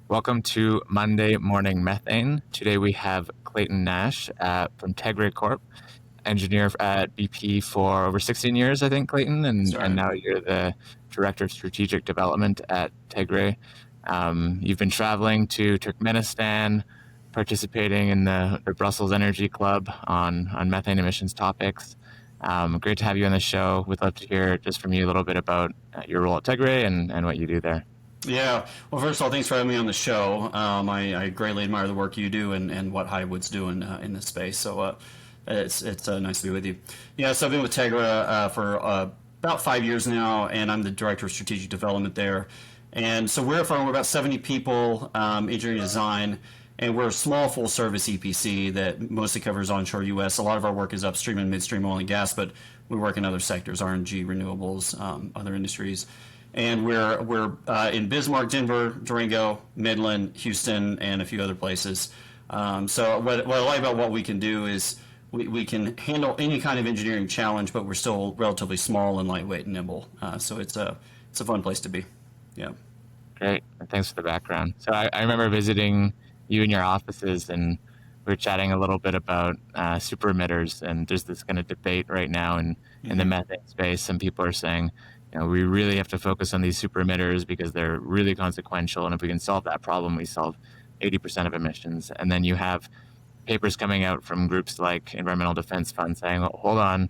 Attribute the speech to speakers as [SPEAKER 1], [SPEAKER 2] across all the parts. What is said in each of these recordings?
[SPEAKER 1] Welcome to Monday Morning Methane. Today we have Clayton Nash from Tegra Corp, engineer at BP for over 16 years, I think, Clayton,
[SPEAKER 2] That's
[SPEAKER 1] and
[SPEAKER 2] right.
[SPEAKER 1] now you're the Director of Strategic Development at Tegra. You've been traveling to Turkmenistan, participating in the Brussels Energy Club on methane emissions topics. Great to have you on the show. We'd love to hear just from you a little bit about your role at Tegra and what you do there.
[SPEAKER 2] Yeah. Well, first of all, thanks for having me on the show. I greatly admire the work you do and what Highwood's doing in this space. So it's nice to be with you. Yeah. So I've been with Tegra for about 5 years now, and I'm the director of strategic development there. And so we're about 70 people, engineering design, and we're a small full service EPC that mostly covers onshore U.S. A lot of our work is upstream and midstream oil and gas, but we work in other sectors, RNG, renewables, other industries. And we're in Bismarck, Denver, Durango, Midland, Houston, and a few other places. So what I like about what we can do is we can handle any kind of engineering challenge, but we're still relatively small and lightweight and nimble. So it's a fun place to be. Yeah.
[SPEAKER 1] Great. Thanks for the background. So I remember visiting you in your offices, and we were chatting a little bit about super emitters. And there's this kind of debate right now in the methane space. Some people are saying, we really have to focus on these super emitters because they're really consequential. And if we can solve that problem, we solve 80% of emissions. And then you have papers coming out from groups like Environmental Defense Fund saying, well, hold on,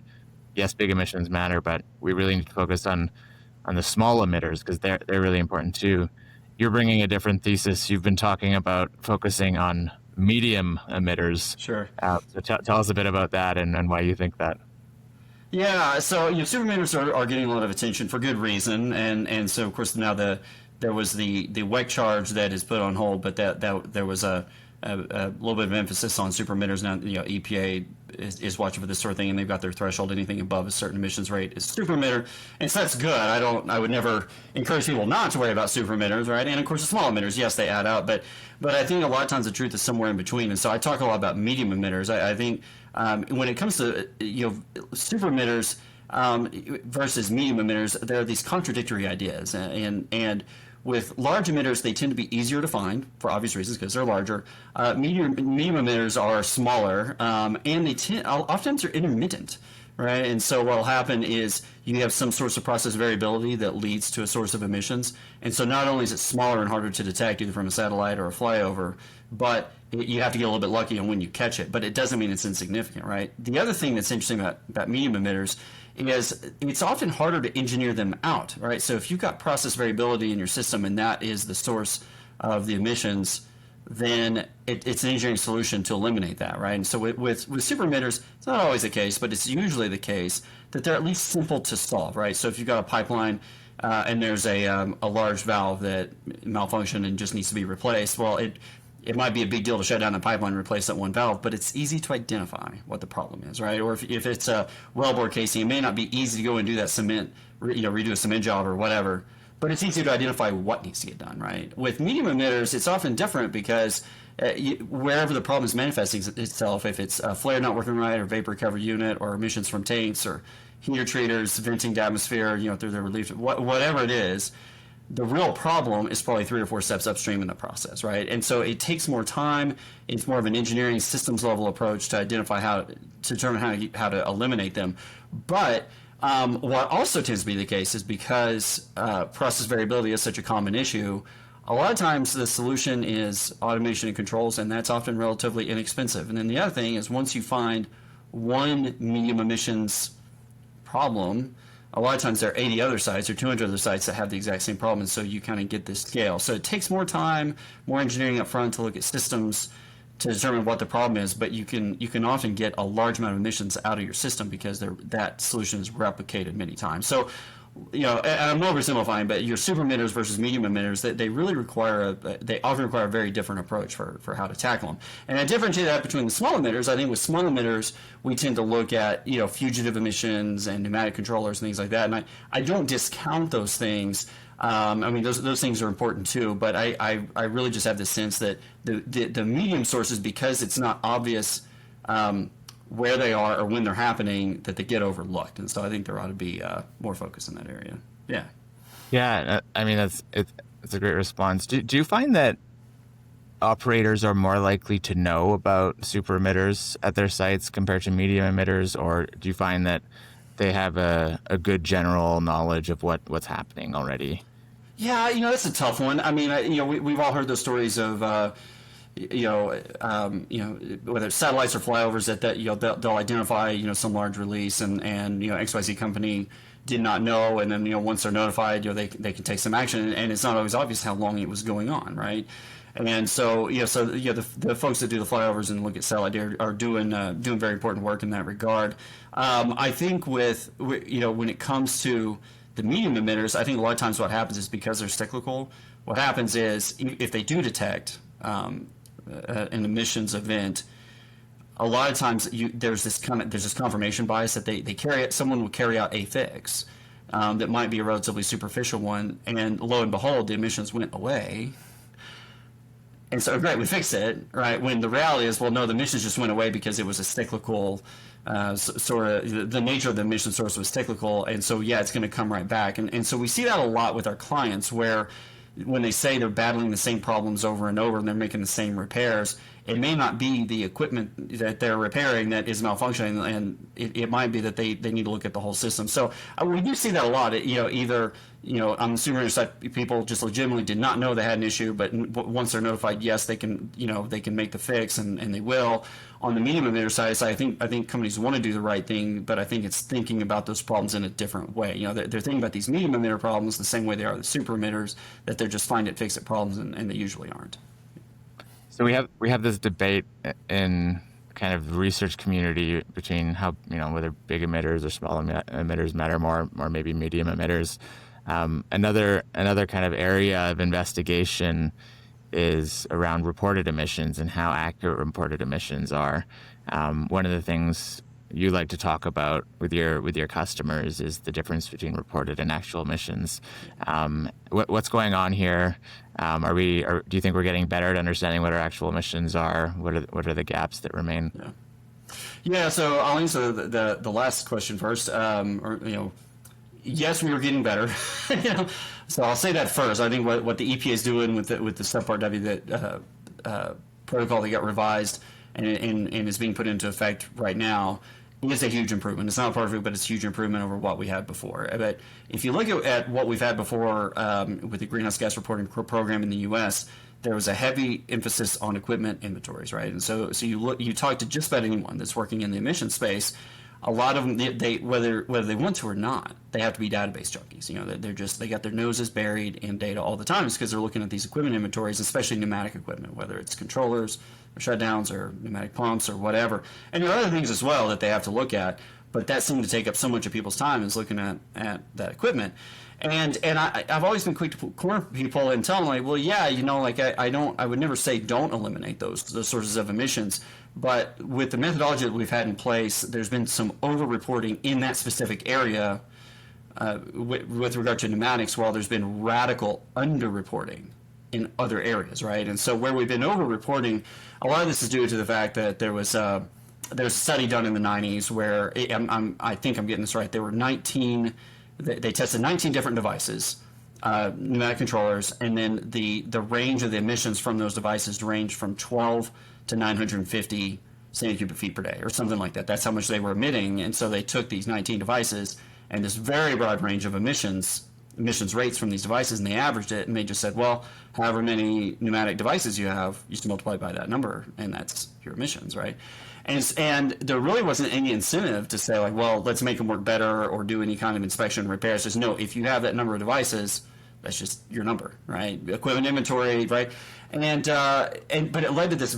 [SPEAKER 1] yes, big emissions matter, but we really need to focus on the small emitters because they're really important too. You're bringing a different thesis. You've been talking about focusing on medium emitters.
[SPEAKER 2] Sure.
[SPEAKER 1] So tell us a bit about that and why you think that.
[SPEAKER 2] Yeah, so super emitters are getting a lot of attention for good reason, and so of course now there was the WEC charge that is put on hold, but that there was a little bit of emphasis on super emitters now. EPA is watching for this sort of thing, and they've got their threshold. Anything above a certain emissions rate is super emitter, and so that's good. I would never encourage people not to worry about super emitters, right? And of course the small emitters, yes, they add up, but I think a lot of times the truth is somewhere in between. And so I talk a lot about medium emitters. I think when it comes to super emitters versus medium emitters, there are these contradictory ideas, and with large emitters, they tend to be easier to find for obvious reasons because they're larger. Medium emitters are smaller, and they oftentimes are intermittent, right? And so what will happen is you have some source of process variability that leads to a source of emissions. And so not only is it smaller and harder to detect either from a satellite or a flyover, but you have to get a little bit lucky on when you catch it. But it doesn't mean it's insignificant, right? The other thing that's interesting about medium emitters is it's often harder to engineer them out, right? So if you've got process variability in your system and that is the source of the emissions, then it's an engineering solution to eliminate that, right? And so with super emitters, it's not always the case, but it's usually the case that they're at least simple to solve, right? So if you've got a pipeline and there's a large valve that malfunctioned and just needs to be replaced, well, it might be a big deal to shut down the pipeline and replace that one valve, but it's easy to identify what the problem is, right? Or if it's a wellbore casing, it may not be easy to go and do that cement, redo a cement job or whatever, but it's easy to identify what needs to get done, right? With medium emitters, it's often different because wherever the problem is manifesting itself, if it's a flare not working right or vapor recovery unit or emissions from tanks or heater treaters venting to atmosphere, through the relief, whatever it is, the real problem is probably 3 or 4 steps upstream in the process, right? And so it takes more time. It's more of an engineering systems level approach to identify to determine how to eliminate them. But what also tends to be the case is because process variability is such a common issue, a lot of times the solution is automation and controls, and that's often relatively inexpensive. And then the other thing is once you find one medium emissions problem, a lot of times there are 80 other sites or 200 other sites that have the exact same problem, and so you kind of get this scale. So it takes more time, more engineering up front to look at systems to determine what the problem is, but you can often get a large amount of emissions out of your system because that solution is replicated many times. So, and I'm oversimplifying, but your super emitters versus medium emitters, they really they often require a very different approach for how to tackle them. And I differentiate that between the small emitters. I think with small emitters, we tend to look at fugitive emissions and pneumatic controllers and things like that. And I don't discount those things. I mean, those things are important too, but I really just have the sense that the medium sources, because it's not obvious where they are or when they're happening, that they get overlooked. And so I think there ought to be more focus in that area. Yeah.
[SPEAKER 1] Yeah, I mean it's a great response. Do you find that operators are more likely to know about super emitters at their sites compared to medium emitters, or do you find that they have a good general knowledge of what's happening already?
[SPEAKER 2] Yeah, that's a tough one. I mean, we've all heard those stories of, whether it's satellites or flyovers that they'll identify, some large release and XYZ company did not know, and then once they're notified, they can take some action, and it's not always obvious how long it was going on, right? And so the folks that do the flyovers and look at satellite data are doing very important work in that regard. I think when it comes to the medium emitters, I think a lot of times what happens is because they're cyclical. What happens is if they do detect an emissions event, a lot of times there's this confirmation bias that someone will carry out a fix that might be a relatively superficial one, and lo and behold, the emissions went away. And so, great, we fixed it, right? When the reality is, well, no, the emissions just went away because it was a cyclical sort of, the nature of the emission source was cyclical, and so, yeah, it's going to come right back. And so we see that a lot with our clients, where when they say they're battling the same problems over and over and they're making the same repairs, it may not be the equipment that they're repairing that is malfunctioning, and it might be that they need to look at the whole system. So we do see that a lot. Either on the super side, people just legitimately did not know they had an issue, but once they're notified, yes, they can make the fix, and they will. On the medium emitter side, I think companies want to do the right thing, but I think it's thinking about those problems in a different way. They're thinking about these medium emitter problems the same way they are the super emitters, that they're just find it, fix it problems, and they usually aren't.
[SPEAKER 1] So we have this debate in kind of the research community between how whether big emitters or small emitters matter more, or maybe medium emitters. Another kind of area of investigation is around reported emissions and how accurate reported emissions are. One of the things you like to talk about with your customers is the difference between reported and actual emissions. What's going on here? Do you think we're getting better at understanding what our actual emissions are? What are the gaps that remain?
[SPEAKER 2] Yeah. So I'll answer the last question first. Yes, we were getting better. So I'll say that first. I think what the EPA is doing with the Subpart W that protocol that got revised and is being put into effect right now is a huge improvement. It's not perfect, but it's a huge improvement over what we had before. But if you look at what we've had before with the greenhouse gas reporting program in the U.S., there was a heavy emphasis on equipment inventories, right? And so you talk to just about anyone that's working in the emission space. A lot of them, they whether they want to or not, they have to be database junkies. They got their noses buried in data all the time, because they're looking at these equipment inventories, especially pneumatic equipment, whether it's controllers or shutdowns or pneumatic pumps or whatever. And there are other things as well that they have to look at, but that seemed to take up so much of people's time, is looking at that equipment. And I've always been quick to corner people and tell them, like, well, yeah, I would never say don't eliminate those sources of emissions. But with the methodology that we've had in place, there's been some over-reporting in that specific area with regard to pneumatics, while there's been radical under-reporting in other areas, right? And so where we've been over-reporting, a lot of this is due to the fact that there was a study done in the 90s where, I think I'm getting this right, there were 19, they tested 19 different devices, pneumatic controllers, and then the range of the emissions from those devices ranged from 12 to 950 standard cubic feet per day, or something like that. That's how much they were emitting. And so they took these 19 devices and this very broad range of emissions rates from these devices, and they averaged it, and they just said, well, however many pneumatic devices you have, you just multiply by that number, and that's your emissions, right? And there really wasn't any incentive to say, like, well, let's make them work better or do any kind of inspection and repairs. Just no, if you have that number of devices, that's just your number, right? Equipment inventory, right? But it led to this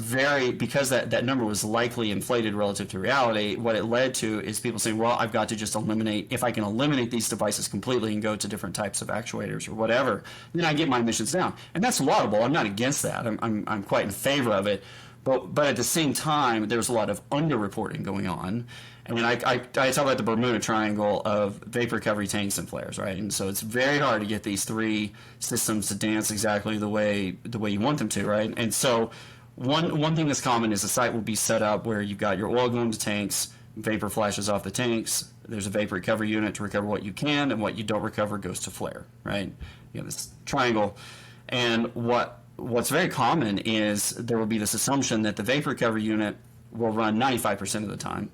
[SPEAKER 2] because that number was likely inflated relative to reality. What it led to is people saying, well, I've got to just if I can eliminate these devices completely and go to different types of actuators or whatever, then I get my emissions down. And that's laudable. I'm not against that. I'm quite in favor of it. But at the same time, there's a lot of under-reporting going on. And I talk about the Bermuda Triangle of vapor recovery tanks and flares, right? And so it's very hard to get these three systems to dance exactly the way you want them to, right? And so one thing that's common is the site will be set up where you've got your oil going to tanks, vapor flashes off the tanks, there's a vapor recovery unit to recover what you can, and what you don't recover goes to flare, right? You have this triangle. And what what's very common is there will be this assumption that the vapor recovery unit will run 95% of the time,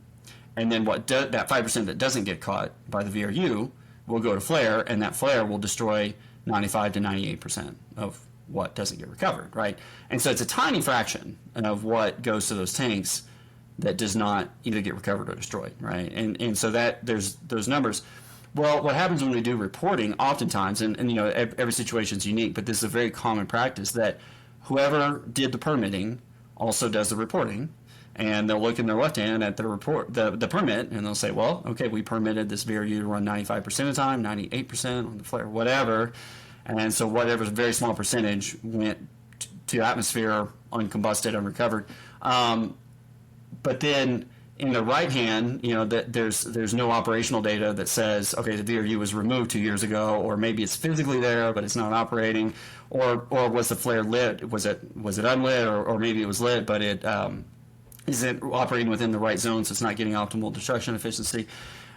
[SPEAKER 2] and then that 5% that doesn't get caught by the VRU will go to flare, and that flare will destroy 95 to 98% of what doesn't get recovered, right? And so it's a tiny fraction of what goes to those tanks that does not either get recovered or destroyed, right? And so that there's those numbers. Well, what happens when we do reporting, oftentimes, and every situation is unique, but this is a very common practice that whoever did the permitting also does the reporting, and they'll look in their left hand at the report, the permit, and they'll say, well, okay, we permitted this VRU to run 95% of the time, 98% on the flare, whatever, and so whatever very small percentage went to atmosphere, uncombusted, unrecovered. But then in the right hand, that there's no operational data that says, okay, the VRU was removed 2 years ago, or maybe it's physically there but it's not operating, or was the flare lit? Was it unlit, or maybe it was lit but it isn't operating within the right zone, so it's not getting optimal destruction efficiency.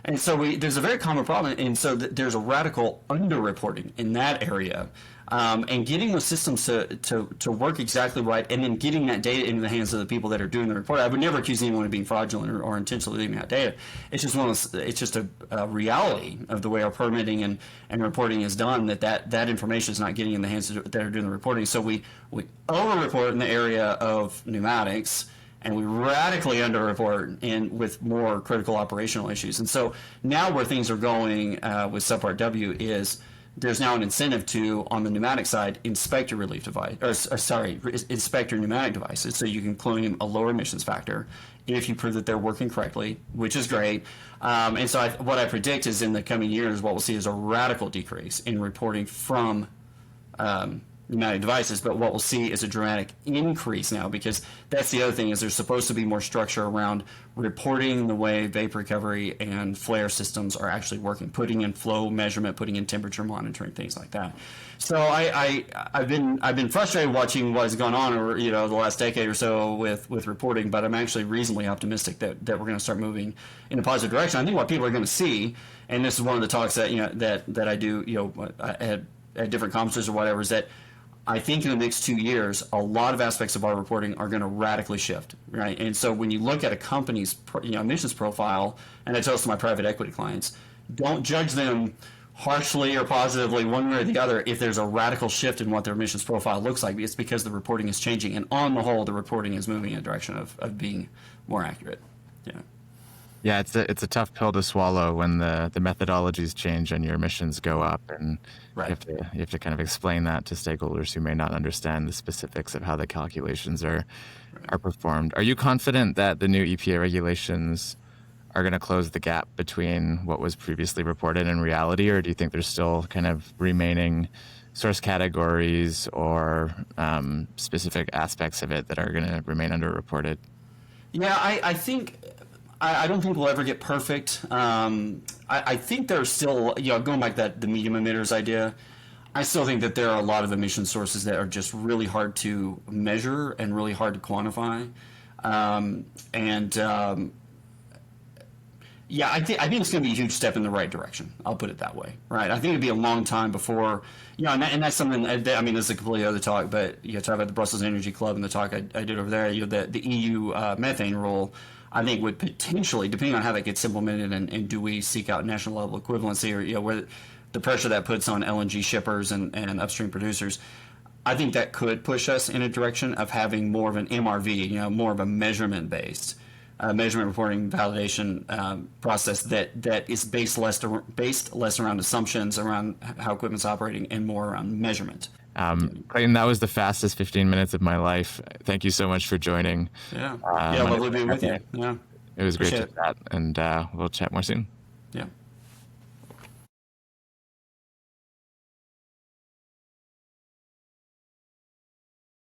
[SPEAKER 2] And so there's a very common problem, and so there's a radical underreporting in that area. And getting those systems to work exactly right, and then getting that data into the hands of the people that are doing the report. I would never accuse anyone of being fraudulent or intentionally leaving out data. It's just it's just a reality of the way our permitting and reporting is done, that information is not getting in the hands of that are doing the reporting. So we over-report in the area of pneumatics, and we radically underreport with more critical operational issues. And so now where things are going with Subpart W is there's now an incentive to, on the pneumatic side, inspect your relief device, inspect your pneumatic devices, so you can claim a lower emissions factor if you prove that they're working correctly, which is great. And so what I predict is in the coming years, what we'll see is a radical decrease in reporting from pneumatic devices, but what we'll see is a dramatic increase now, because that's the other thing, is there's supposed to be more structure around reporting the way vapor recovery and flare systems are actually working, putting in flow measurement, putting in temperature monitoring, things like that. So I've been frustrated watching what has gone on over the last decade or so with reporting, but I'm actually reasonably optimistic that we're going to start moving in a positive direction. I think what people are going to see, and this is one of the talks that that I do at different conferences or whatever, is that I think in the next 2 years, a lot of aspects of our reporting are going to radically shift, right? And so when you look at a company's emissions profile, and I tell this to my private equity clients, don't judge them harshly or positively one way or the other if there's a radical shift in what their emissions profile looks like. It's because the reporting is changing, and on the whole, the reporting is moving in a direction of being more accurate. Yeah.
[SPEAKER 1] Yeah, it's a tough pill to swallow when the methodologies change and your emissions go up, and
[SPEAKER 2] Right.
[SPEAKER 1] you have to kind of explain that to stakeholders who may not understand the specifics of how the calculations are performed. Are you confident that the new EPA regulations are going to close the gap between what was previously reported and reality, or do you think there's still kind of remaining source categories or specific aspects of it that are going to remain underreported?
[SPEAKER 2] Yeah, I think I don't think we'll ever get perfect. I think there's still, going back to the medium emitters idea, I still think that there are a lot of emission sources that are just really hard to measure and really hard to quantify. Yeah, I think it's going to be a huge step in the right direction. I'll put it that way, right? I think it'd be a long time before, and that's something. I mean, this is a completely other talk, but talk about the Brussels Energy Club and the talk I did over there. The EU methane rule, I think, would potentially, depending on how that gets implemented, and do we seek out national level equivalency, or where the pressure that puts on LNG shippers and upstream producers, I think that could push us in a direction of having more of an MRV, more of a measurement based. Measurement, reporting, validation process that is based less around assumptions around how equipment's operating and more around measurement.
[SPEAKER 1] Clayton, that was the fastest 15 minutes of my life. Thank you so much for joining.
[SPEAKER 2] Yeah, lovely being with you. Yeah,
[SPEAKER 1] it was great to chat, and we'll chat more soon.
[SPEAKER 2] Yeah.